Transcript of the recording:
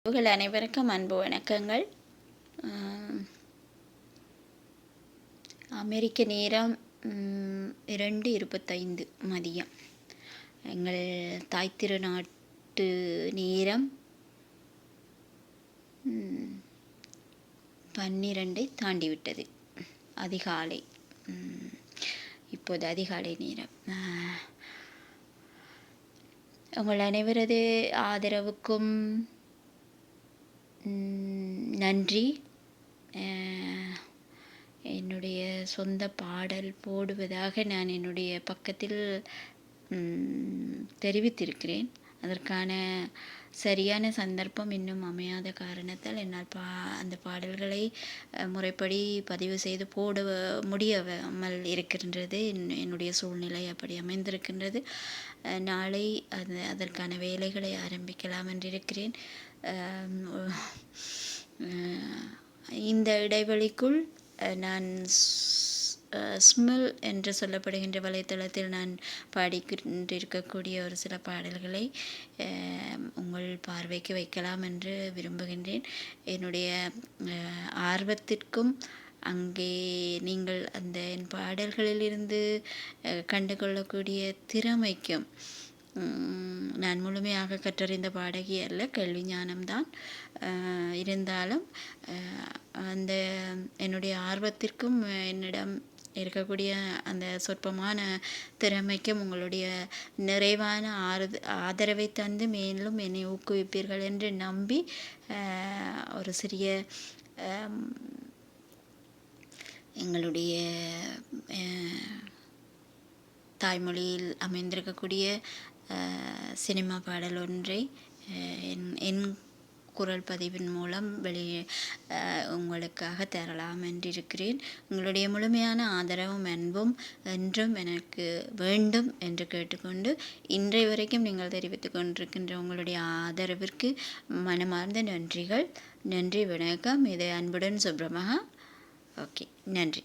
உங்கள் அனைவருக்கும் அன்பு வணக்கங்கள். அமெரிக்க நேரம் 2:25 மதியம். எங்கள் தாய் திருநாட்டு நேரம் 12 தாண்டிவிட்டது. அதிகாலை. இப்போது அதிகாலை நேரம். உங்கள் அனைவரது ஆதரவுக்கும் நன்றி. என்னுடைய சொந்த பாடல் போடுவதாக நான் என்னுடைய பக்கத்தில் தெரிவித்திருக்கிறேன். அதற்கான சரியான சந்தர்ப்பம் இன்னும் அமையாத காரணத்தால் என்னால் அந்த பாடல்களை முறைப்படி பதிவு செய்து போட முடியாமல் இருக்கின்றது. என்னுடைய சூழ்நிலை அப்படி அமைந்திருக்கின்றது. நாளை அதற்கான வேலைகளை ஆரம்பிக்கலாம் என்றிருக்கிறேன். இந்த இடைவெளிக்குள் நான் ஸ்மில் என்று சொல்லப்படுகின்ற வலைத்தளத்தில் நான் பாடிக்கொண்டிருக்கக்கூடிய ஒரு சில பாடல்களை உங்கள் பார்வைக்கு வைக்கலாம் என்று விரும்புகின்றேன். என்னுடைய ஆர்வத்திற்கும் அங்கே நீங்கள் அந்த என் பாடல்களிலிருந்து கண்டுகொள்ளக்கூடிய திறமைக்கும், நான் முழுமையாக கற்றறிந்த பாடகி அல்ல, கேள்வி ஞானம்தான். இருந்தாலும் அந்த என்னுடைய ஆர்வத்திற்கும் என்னிடம் இருக்கக்கூடிய அந்த சொற்பமான திறமைக்கும் உங்களுடைய நிறைவான ஆதரவை தந்து மேலும் என்னை ஊக்குவிப்பீர்கள் என்று நம்பி ஒரு சிறிய எங்களுடைய தாய்மொழியில் அமைந்திருக்கக்கூடிய சினிமா பாடல் ஒன்றை என் குரல் பதிவின் மூலம் உங்களுக்காக தரலாம் என்றிருக்கிறேன். உங்களுடைய முழுமையான ஆதரவும் அன்பும் என்றும் எனக்கு வேண்டும் என்று கேட்டுக்கொண்டு, இன்றைய வரைக்கும் நீங்கள் தெரிவித்து கொண்டிருக்கின்ற உங்களுடைய ஆதரவிற்கு மனமார்ந்த நன்றிகள். நன்றி, வணக்கம். இது அன்புடன் சுப்ரமகா. ஓகே, நன்றி.